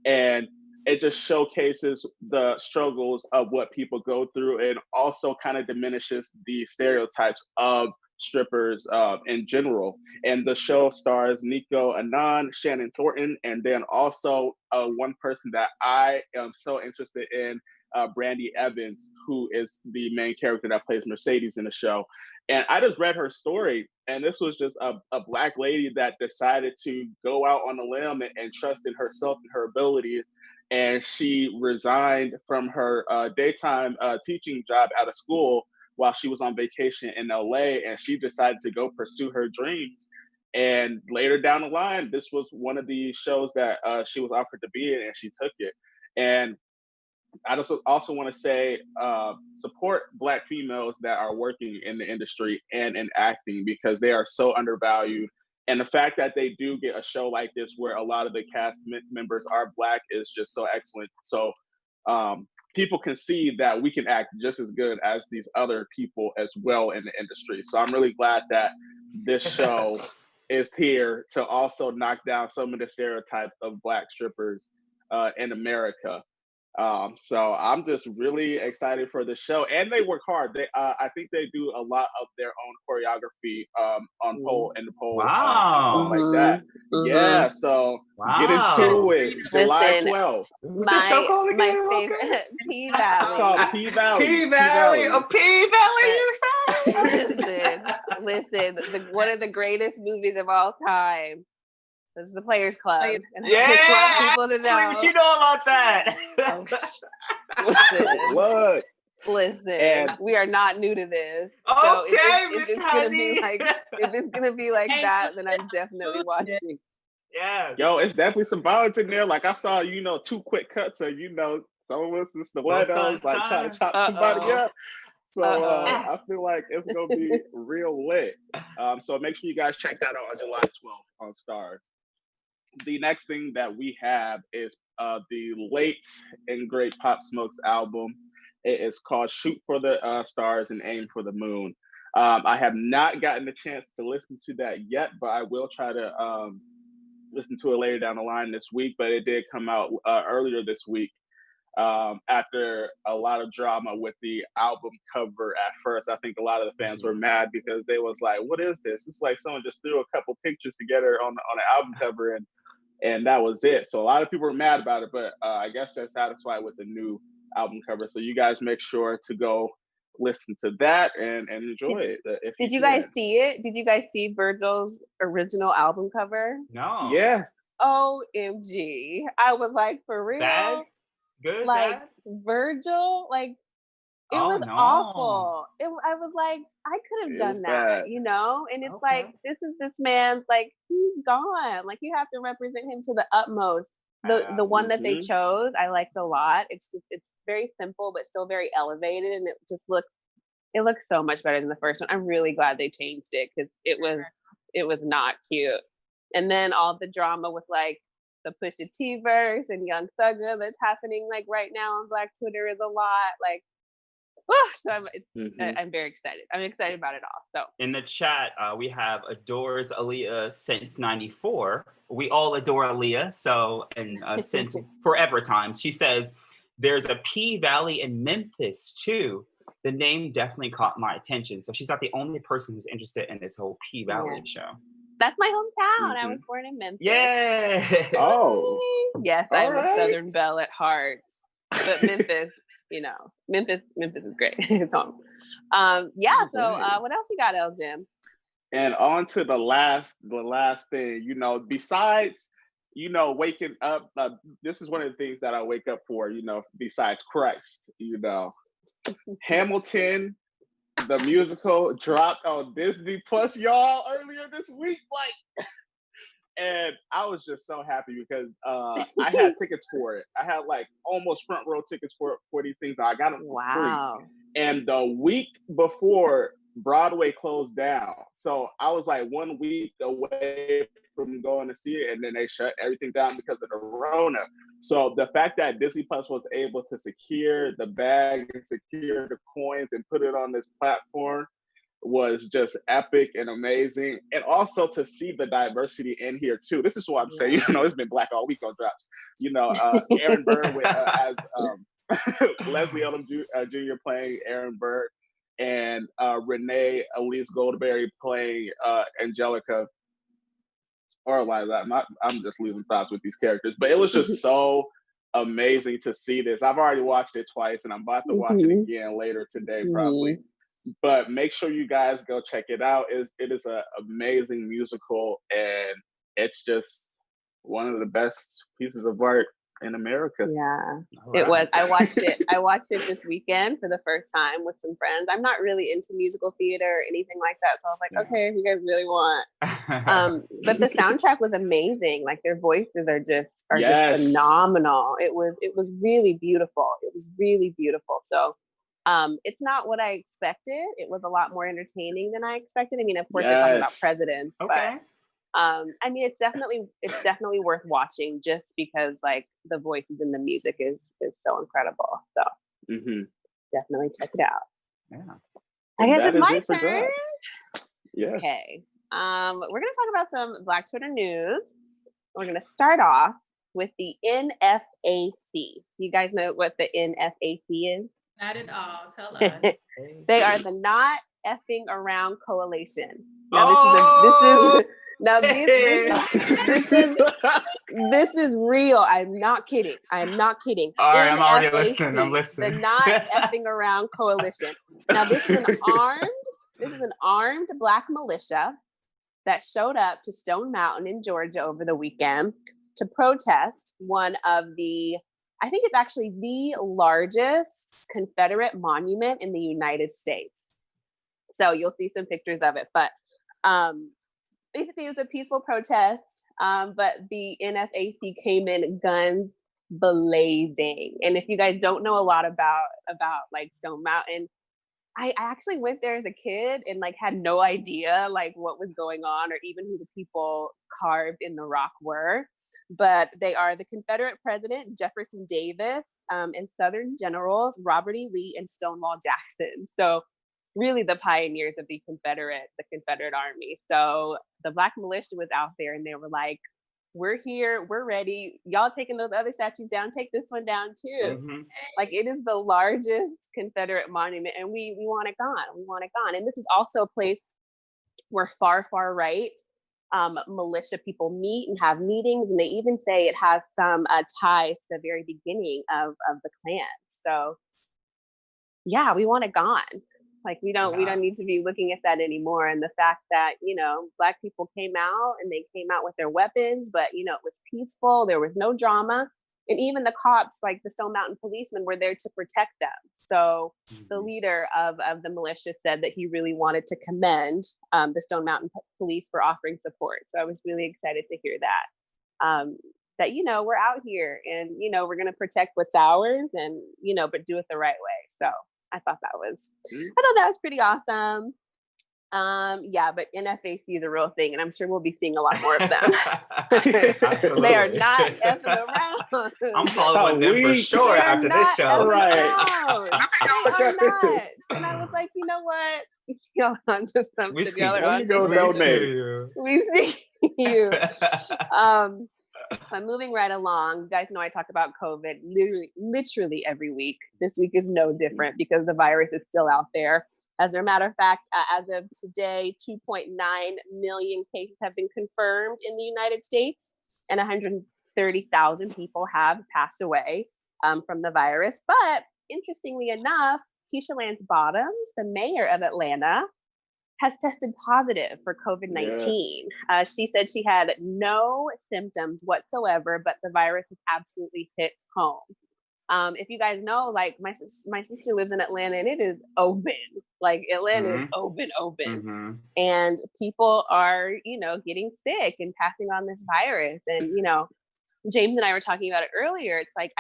D: and it just showcases the struggles of what people go through, and also kind of diminishes the stereotypes of strippers in general. And the show stars Nico Anand, Shannon Thornton, and then also one person that I am so interested in, Brandy Evans, who is the main character that plays Mercedes in the show. And I just read her story, and this was just a Black lady that decided to go out on a limb and trust in herself and her abilities. And she resigned from her daytime teaching job at a school while she was on vacation in LA, and she decided to go pursue her dreams. And later down the line, this was one of the shows that she was offered to be in, and she took it. And I just also want to say, support Black females that are working in the industry and in acting, because they are so undervalued. And the fact that they do get a show like this where a lot of the cast members are Black is just so excellent. So people can see that we can act just as good as these other people as well in the industry. So I'm really glad that this show is here to also knock down some of the stereotypes of Black strippers in America. So I'm just really excited for the show, and they work hard. They, I think they do a lot of their own choreography on pole and the pole, and stuff like that. Yeah, so get into it. July 12th.
E: What's that show called again?
B: My favorite, P
D: It's
B: Valley.
D: called P Valley.
E: P Valley. A P Valley, you say?
B: Listen. One of the greatest movies of all time. This is the Players Club. And
E: Yeah,
B: I just want people to know.
E: what you know about that?
B: Listen, we are not new to this.
E: Okay,
B: so if
E: Miss
B: it's gonna be
E: Honey.
B: like, if it's gonna be like that, then I'm definitely watching.
E: Yeah.
D: Yo, it's definitely some violence in there. Like I saw, 2 quick cuts of, some of us in stilettos, like trying to chop somebody up. So I feel like it's gonna be real lit. So make sure you guys check that out on July 12th on Stars. The next thing that we have is the late and great Pop Smoke's album. It is called Shoot for the Stars and Aim for the Moon. I have not gotten the chance to listen to that yet, but I will try to listen to it later down the line this week. But it did come out earlier this week after a lot of drama with the album cover. At first, I think a lot of the fans were mad because they was like, what is this? It's like someone just threw a couple pictures together on an album cover, and that was it. So a lot of people were mad about it, but I guess they're satisfied with the new album cover. So you guys make sure to go listen to that and enjoy it.
B: Did you guys see it? Did you guys see Virgil's original album cover?
E: No.
D: Yeah.
B: OMG. I was like, for real?
E: Bad? Good?
B: Like,
E: bad?
B: Virgil, like, it was awful. I was like, I could have done that, And it's like, this man's like, he's gone. Like, you have to represent him to the utmost. The one that they chose, I liked a lot. It's very simple, but still very elevated, and it looks so much better than the first one. I'm really glad they changed it because it was not cute. And then all the drama with like the Pusha T verse and Young Thugger that's happening like right now on Black Twitter is a lot. Like, so I'm very excited. I'm excited about it all. So
E: in the chat, we have adores Aaliyah since '94. We all adore Aaliyah. So, and since forever times, she says there's a P Valley in Memphis too. The name definitely caught my attention. So she's not the only person who's interested in this whole P Valley show.
B: That's my hometown. I was born in Memphis.
E: Yeah.
D: Oh.
B: Yes, I'm a Southern belle at heart. But Memphis, Memphis is great. It's home. So what else you got, El Jim?
D: And on to the last thing, besides, waking up, this is one of the things that I wake up for, besides Christ, Hamilton, the musical, dropped on Disney Plus, y'all, earlier this week. Like, and I was just so happy because I had tickets for it. I had like almost front row tickets for these things. I got them for free. And the week before, Broadway closed down. So I was like 1 week away from going to see it, and then they shut everything down because of the Rona. So the fact that Disney Plus was able to secure the bag and secure the coins and put it on this platform was just epic and amazing. And also to see the diversity in here too. This is what I'm saying. It's been black all week on drops. Aaron Burr as Leslie Odom Jr. playing Aaron Burr, and Renee Elise Goldberry playing Angelica. Or Liza. I'm just losing thoughts with these characters. But it was just so amazing to see this. I've already watched it twice, and I'm about to watch it again later today, probably. But make sure you guys go check it out. It is an amazing musical, and it's just one of the best pieces of art in America.
B: Yeah, it was. I watched it this weekend for the first time with some friends. I'm not really into musical theater or anything like that, so I was like, okay, if you guys really want. But the soundtrack was amazing. Like their voices are just phenomenal. It was really beautiful. It was really beautiful. So it's not what I expected. It was a lot more entertaining than I expected. I mean, of course, they're talking about presidents, but I mean, it's definitely worth watching just because like the voices and the music is so incredible. So definitely check it out.
D: Yeah.
B: I guess it's my turn.
D: Yeah.
B: Okay. We're gonna talk about some Black Twitter news. We're gonna start off with the NFAC. Do you guys know what the NFAC is?
C: Not at all. Tell us.
B: They are the Not Effing Around Coalition. Now this is real. I'm not kidding.
E: All right, I'm already listening. I'm listening.
B: The Not Effing Around Coalition. Now this is an armed Black militia that showed up to Stone Mountain in Georgia over the weekend to protest one of the, I think it's actually the largest Confederate monument in the United States. So you'll see some pictures of it, but basically it was a peaceful protest, but the NFAC came in guns blazing. And if you guys don't know a lot about like Stone Mountain, I actually went there as a kid and like had no idea like what was going on or even who the people carved in the rock were. But they are the Confederate President Jefferson Davis and Southern generals Robert E. Lee and Stonewall Jackson. So really the pioneers of the Confederate Army. So the Black militia was out there and they were like, we're here, we're ready. Y'all taking those other statues down, take this one down too. Like it is the largest Confederate monument and we want it gone. We want it gone. And this is also a place where far right militia people meet and have meetings. And they even say it has some ties to the very beginning of the Klan. So yeah, we want it gone. Like we don't need to be looking at that anymore. And the fact that, Black people came out and they came out with their weapons, but it was peaceful. There was no drama. And even the cops, like the Stone Mountain policemen, were there to protect them. So the leader of the militia said that he really wanted to commend the Stone Mountain police for offering support. So I was really excited to hear that. That, we're out here and, we're going to protect what's ours and, but do it the right way. So I thought that was pretty awesome. But NFAC is a real thing, and I'm sure we'll be seeing a lot more of them. They are not effing around.
E: I'm following them for sure after this show.
B: Right. They are not. And I was like, you know what? Y'all on to something.
E: We see you.
B: I'm moving right along. You guys know I talk about COVID literally every week. This week is no different because the virus is still out there. As a matter of fact, as of today, 2.9 million cases have been confirmed in the United States, and 130,000 people have passed away from the virus. But interestingly enough, Keisha Lance Bottoms, the mayor of Atlanta, has tested positive for COVID-19. Yeah. She said she had no symptoms whatsoever, but the virus has absolutely hit home. If you guys know, like my sister lives in Atlanta and it is open. Like Atlanta is open. And people are, getting sick and passing on this virus. And, James and I were talking about it earlier. It's like,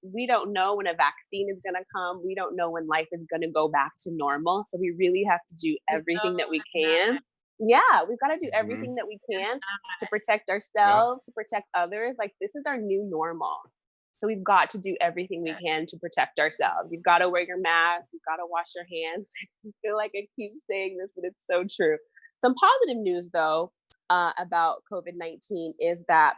B: we don't know when a vaccine is going to come. We don't know when life is going to go back to normal. So we really have to do everything that we can Yeah, we've got to do everything that we can to protect ourselves, to protect others. Like, this is our new normal. So we've got to do everything we can to protect ourselves. You've got to wear your mask. You've got to wash your hands. I feel like I keep saying this, but it's so true. Some positive news, though, about COVID-19 is that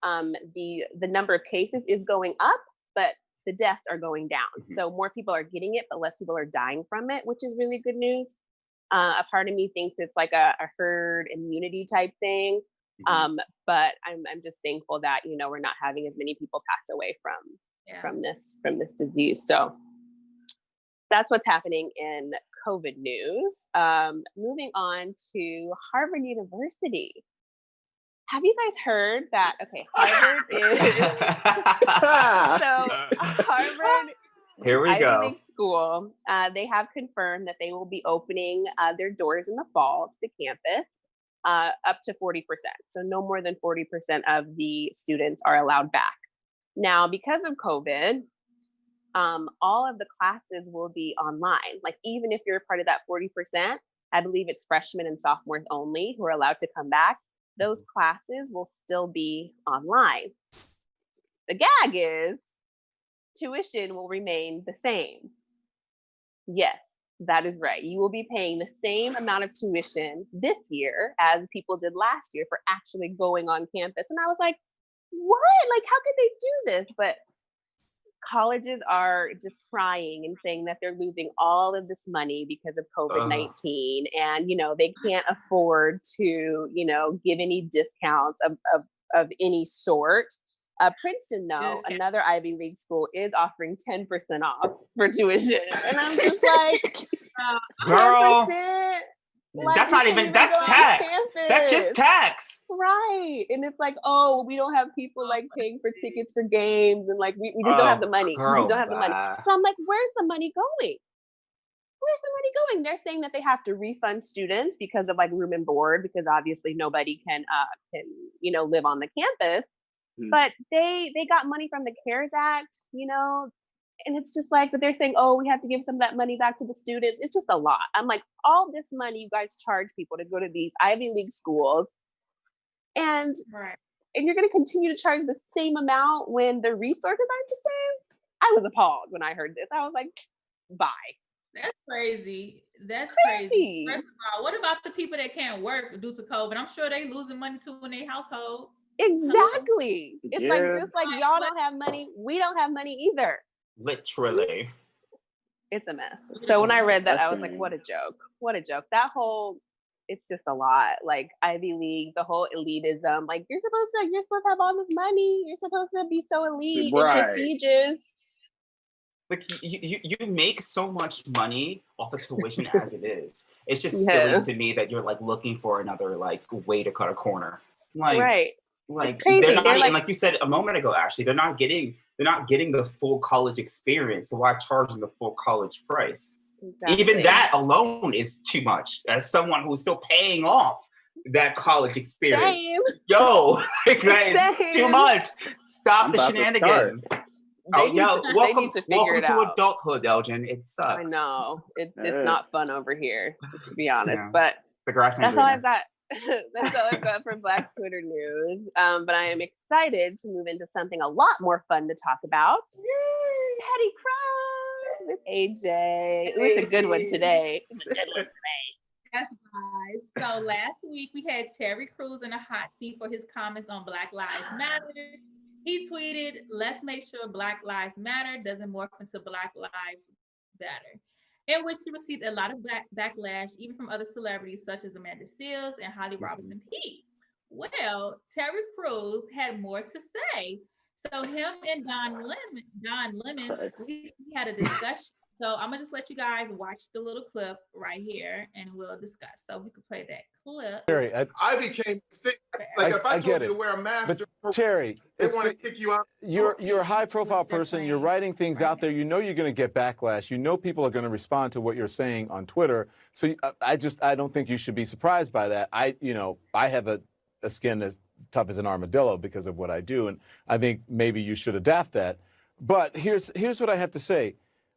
B: the number of cases is going up, but the deaths are going down. So more people are getting it, but less people are dying from it, which is really good news. A part of me thinks it's like a herd immunity type thing. But I'm just thankful that, you know, we're not having as many people pass away from this disease. So that's what's happening in COVID news. Moving on to Harvard University. Have you guys heard that? Okay, Harvard is so Harvard.
E: Here we
B: Ivy
E: go.
B: League school. They have confirmed that they will be opening their doors in the fall to the campus up to 40%. So no more than 40% of the students are allowed back. Now, because of COVID, all of the classes will be online. Like, even if you're part of that 40%, I believe it's freshmen and sophomores only who are allowed to come back. Those classes will still be online. The gag is tuition will remain the same. Yes, that is right. You will be paying the same amount of tuition this year as people did last year for actually going on campus. And I was like, what? Like, how could they do this? But colleges are just crying and saying that they're losing all of this money because of COVID-19. And, you know, they can't afford to, you know, give any discounts of any sort. Princeton, though, another Ivy League school, is offering 10% off for tuition. And I'm just like,
E: girl,
B: 10%? Like,
E: that's not even, that's tax. That's just tax.
B: Right. And it's like, oh, we don't have people like paying for tickets for games, and like we just don't have the money.
E: Girl,
B: we don't have the money. So I'm like, where's the money going? Where's the money going? They're saying that they have to refund students because of like room and board, because obviously nobody can you know, live on the campus. But they got money from the CARES Act, you know, and it's just like, but they're saying, oh, we have to give some of that money back to the students. It's just a lot. I'm like, all this money you guys charge people to go to these Ivy League schools, and you're going to continue to charge the same amount when the resources aren't the same. I was appalled when I heard this. I was like, bye.
C: That's crazy. That's crazy. First of all, what about the people that can't work due to COVID? I'm sure they losing money too in their households.
B: Exactly. It's like, just like y'all don't have money, we don't have money either.
E: Literally.
B: It's a mess. So when I read that, I was like, what a joke. What a joke. That whole, it's just a lot. Like Ivy League, the whole elitism. Like, you're supposed to have all this money. You're supposed to be so elite and prestigious.
E: Like, you make so much money off of tuition as it is. It's just silly to me that you're like looking for another like way to cut a corner. Like, like they're not even, like you said a moment ago, Ashley, they're not getting the full college experience. So why charge them the full college price? Exactly. Even that alone is too much. As someone who's still paying off that college experience, yo, like, that is too much. Stop the shenanigans.
B: They need to figure it out.
E: Welcome to adulthood, Elgin. It sucks.
B: I know. It's not fun over here, just to be honest. But
E: the grass
B: that's all I've got. That's all I've got for Black Twitter news. But I am excited to move into something a lot more fun to talk about. Petty Crimes with AJ. It's a good one today.
C: Yes, guys. So last week we had Terry Crews in a hot seat for his comments on Black Lives Matter. He tweeted, "Let's make sure Black Lives Matter doesn't morph into Black Lives Better," in which he received a lot of backlash, even from other celebrities such as Amanda Seales and Holly Robinson Peete. Well, Terry Crews had more to say. So him and Don Lemon, we had a discussion. So I'm gonna just let you guys watch the little clip right here, and we'll discuss. So we can play that clip.
F: Terry,
G: I became sick. Like if I told you to wear a mask,
F: but Terry,
G: they want to kick you out.
F: You're a high-profile person. You're writing things out there. You know you're going to get backlash. You know people are going to respond to what you're saying on Twitter. So I don't think you should be surprised by that. I have a skin as tough as an armadillo because of what I do, and I think maybe you should adapt that. But here's what I have to say.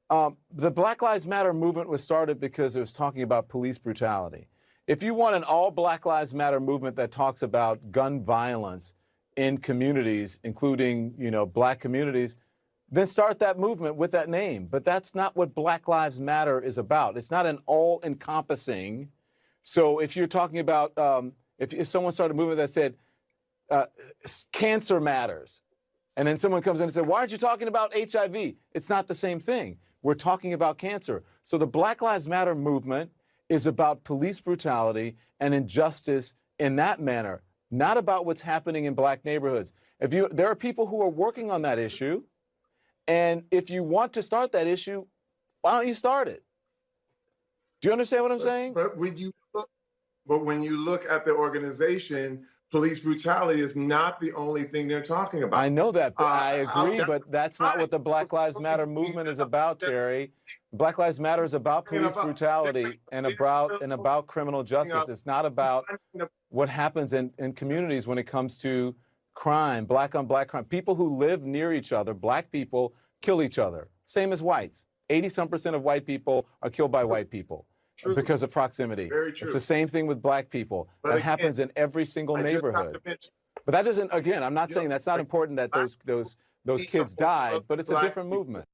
F: The Black Lives Matter movement was started because it was talking about police brutality. If you want an all Black Lives Matter movement that talks about gun violence in communities, including, Black communities, then start that movement with that name. But that's not what Black Lives Matter is about. It's not an all-encompassing. So if you're talking about, if someone started a movement that said, cancer matters, and then someone comes in and says, why aren't you talking about HIV? It's not the same thing. We're talking about cancer. So the Black Lives Matter movement is about police brutality and injustice in that manner, not about what's happening in Black neighborhoods. There are people who are working on that issue. And if you want to start that issue, why don't you start it? Do you understand what I'm saying?
G: But when you look at the organization, police brutality is not the only thing they're talking about.
F: I know that, but I agree, but that's not what the Black Lives Matter movement is about, Terry. Black Lives Matter is about police brutality and about criminal justice. It's not about what happens in communities when it comes to crime, Black on Black crime. People who live near each other, Black people, kill each other. Same as whites. 80-some% of white people are killed by white people because of proximity.
G: Very true.
F: It's the same thing with Black people. That happens in every single neighborhood. But that doesn't, again, I'm not saying that's not important that those kids died, but it's a different movement.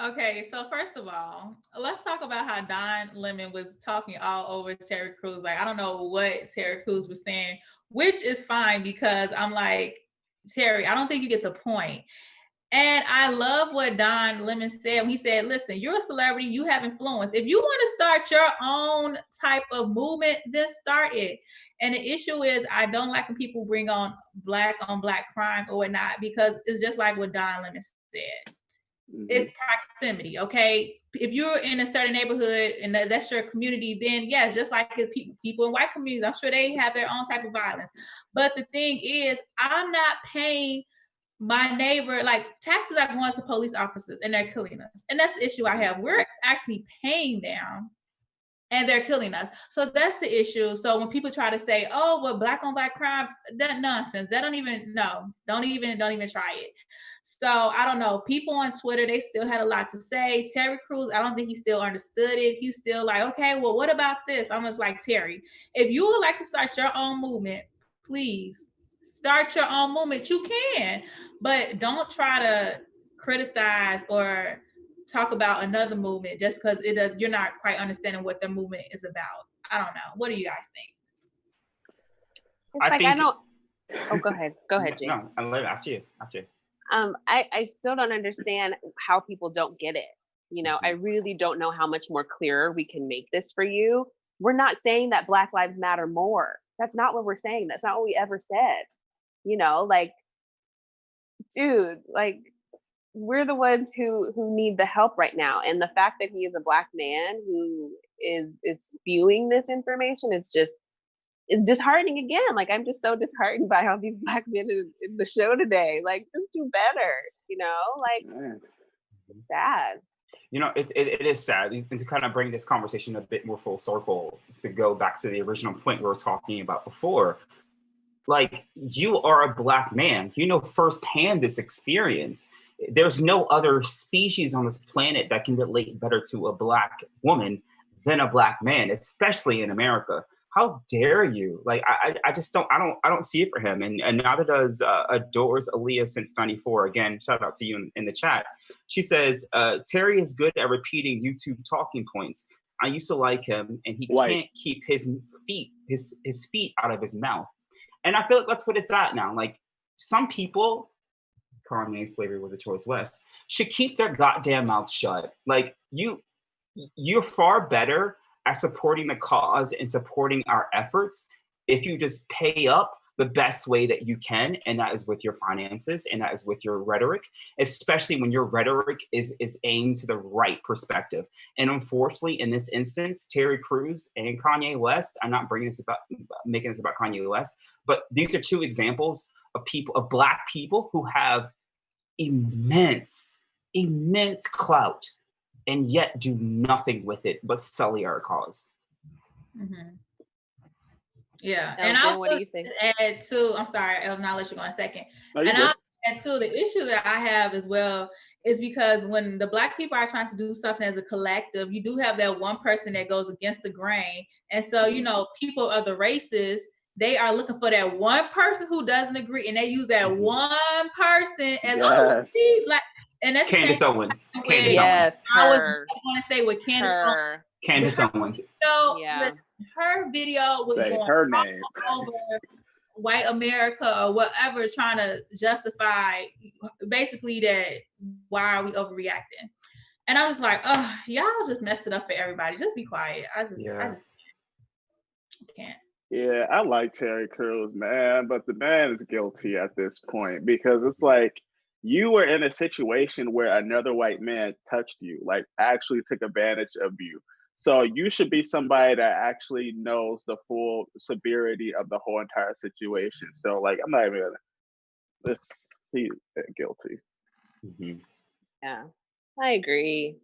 C: Okay, so first of all, let's talk about how Don Lemon was talking all over Terry Crews. Like, I don't know what Terry Crews was saying, which is fine because I'm like, Terry, I don't think you get the point. And I love what Don Lemon said. He said, listen, you're a celebrity, you have influence. If you want to start your own type of movement, then start it. And the issue is, I don't like when people bring on Black crime or whatnot, because it's just like what Don Lemon said. It's proximity, okay? If you're in a certain neighborhood and that's your community, then yes, just like people in white communities, I'm sure they have their own type of violence. But the thing is, I'm not paying my neighbor, like taxes are going to police officers and they're killing us. And that's the issue I have. We're actually paying them and they're killing us. So that's the issue. So when people try to say, oh, well, Black on Black crime, that nonsense. Don't even try it. So I don't know. People on Twitter, they still had a lot to say. Terry Crews, I don't think he still understood it. He's still like, okay, well, what about this? I'm just like, Terry, if you would like to start your own movement, please start your own movement. You can, but don't try to criticize or talk about another movement just because you're not quite understanding what the movement is about. I don't know. What do you guys think?
B: Oh, go ahead. Go ahead, James.
E: No, I'm after you.
B: I still don't understand how people don't get it. I really don't know how much more clearer we can make this for you. We're not saying that Black Lives Matter more. That's not what we're saying. That's not what we ever said. Dude, we're the ones who need the help right now. And the fact that he is a Black man who is spewing this information is disheartening again. I'm just so disheartened by how these Black men in the show today. Just do better, sad.
E: It is sad. And to kind of bring this conversation a bit more full circle, to go back to the original point we were talking about before, you are a Black man, firsthand this experience. There's no other species on this planet that can relate better to a Black woman than a Black man, especially in America. How dare you? I just don't see it for him. And neither does Adores Aaliyah since 94. Again, shout out to you in the chat. She says, Terry is good at repeating YouTube talking points. I used to like him, and he can't keep his feet out of his mouth. And I feel like that's what it's at now. Some people, Kanye, slavery was a choice West, should keep their goddamn mouth shut. You're far better at supporting the cause and supporting our efforts if you just pay up the best way that you can, and that is with your finances, and that is with your rhetoric, especially when your rhetoric is aimed to the right perspective. And unfortunately, in this instance, Terry Crews and Kanye West, I'm not making this about Kanye West, but these are two examples of Black people who have immense clout and yet do nothing with it but sully our cause.
C: Mm-hmm. Yeah,
B: and what do you think?
C: Add too. I'm sorry, I'll not let you go in a second.
D: No,
C: and I'll And so the issue that I have as well is because when the Black people are trying to do something as a collective, you do have that one person that goes against the grain. And so, you know, people of the races, they are looking for that one person who doesn't agree, and they use that one person as
D: Yes.
C: Black. And that's
E: Candace Owens. Candace
B: Yes,
E: Owens.
C: I was
B: her.
C: just want to say with Candace Owens.
E: Candace Owens.
C: So
B: Yeah.
C: listen, her video was
D: Say
C: going
D: her name.
C: all over white America or whatever, trying to justify basically that why are we overreacting? And I was like, oh, y'all just messed it up for everybody. Just be quiet. I just can't.
D: Yeah, I like Terry Crews, man, but the man is guilty at this point because it's like you were in a situation where another white man touched you, like actually took advantage of you. So you should be somebody that actually knows the full severity of the whole entire situation. So like, I'm not even gonna, he's guilty.
E: Mm-hmm.
B: Yeah, I agree.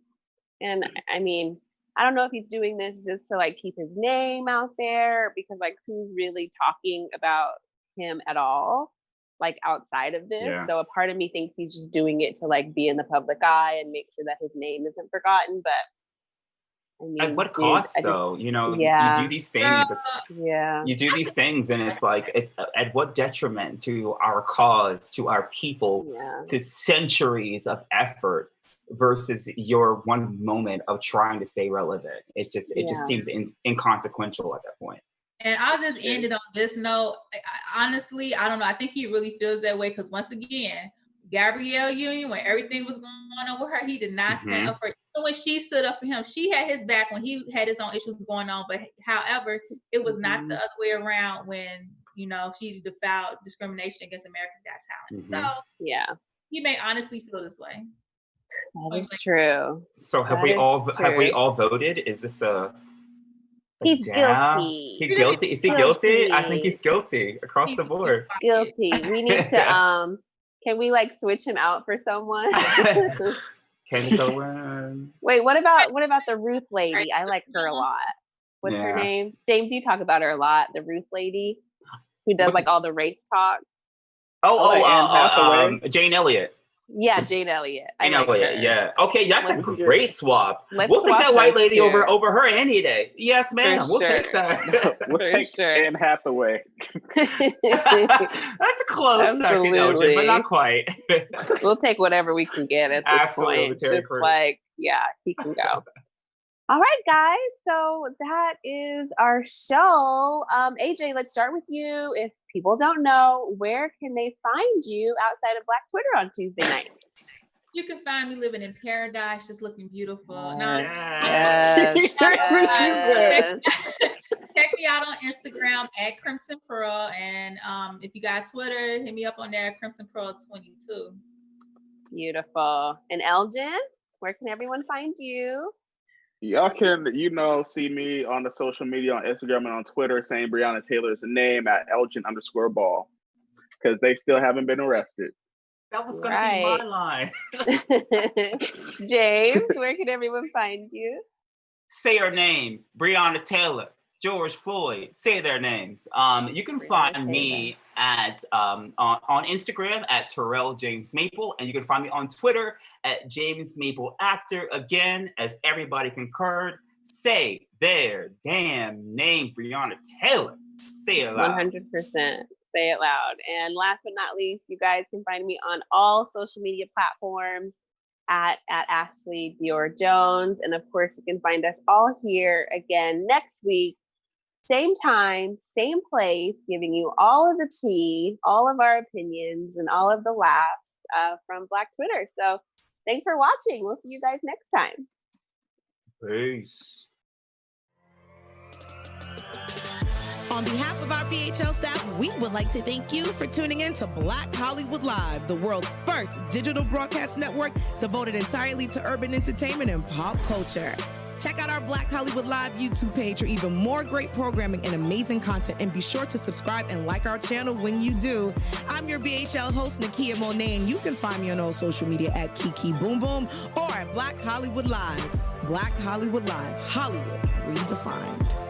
B: And I mean, I don't know if he's doing this just to like keep his name out there, because like who's really talking about him at all, like outside of this.
E: Yeah.
B: So a part of me thinks he's just doing it to like be in the public eye and make sure that his name isn't forgotten. But I mean,
E: At what cost, though? You know,
B: yeah.
E: you do these things.
B: You
E: do these things, and it's like, it's at what detriment to our cause, to our people, to centuries of effort versus your one moment of trying to stay relevant. It just seems inconsequential at that point.
C: And I'll just end it on this note. Honestly, I don't know. I think he really feels that way because once again, Gabrielle Union, when everything was going on with her, he did not stand up for it. Even when she stood up for him, she had his back when he had his own issues going on. But however, it was not the other way around when, you know, she defiled discrimination against America's Got Talent. So yeah, he may honestly feel this way.
B: That is true.
E: So have we all voted? Is this
B: He's guilty.
E: He's guilty. Is he guilty? I think he's guilty across the board.
B: Guilty. We need to can we like switch him out for someone?
E: Candace Owens.
B: Wait, what about the Ruth lady? I like her a lot. What's her name? James, you talk about her a lot. The Ruth lady who does like all the race talk.
E: Jane Elliott.
B: Yeah, Jane Elliott.
E: Yeah. Okay, that's a great swap. We'll take that white lady over her any day. Yes, ma'am. We'll take that.
D: We'll take Anne Hathaway.
E: That's a close second, Elgin, but not quite.
B: We'll take whatever we can get at this point. Just like, he can go. All right, guys. So that is our show. AJ, let's start with you. If people don't know, where can they find you outside of Black Twitter on Tuesday nights?
C: You can find me living in paradise, just looking beautiful. Check me out on Instagram at Crimson Pearl. And if you got Twitter, hit me up on there, Crimson Pearl 22.
B: Beautiful. And Elgin, where can everyone find you?
D: Y'all can, see me on the social media on Instagram and on Twitter saying Breonna Taylor's name at Elgin_ball because they still haven't been arrested.
E: That was going to be my line.
B: James, where can everyone find you?
E: Say her name, Breonna Taylor, George Floyd. Say their names. You can find me at on Instagram at Terrell James Maple, and you can find me on Twitter at James Maple Actor. Again, as everybody concurred, say their damn names, Breonna Taylor. Say it loud.
B: 100%. Say it loud. And last but not least, you guys can find me on all social media platforms at Ashley Dior Jones. And of course, you can find us all here again next week. Same time, same place, giving you all of the tea, all of our opinions, and all of the laughs from Black Twitter. So thanks for watching. We'll see you guys next time.
E: Peace.
A: On behalf of our BHL staff, we would like to thank you for tuning in to Black Hollywood Live, the world's first digital broadcast network devoted entirely to urban entertainment and pop culture. Check out our Black Hollywood Live YouTube page for even more great programming and amazing content. And be sure to subscribe and like our channel when you do. I'm your BHL host, Nakia Monet, and you can find me on all social media at Kiki Boom Boom or at Black Hollywood Live. Black Hollywood Live, Hollywood redefined.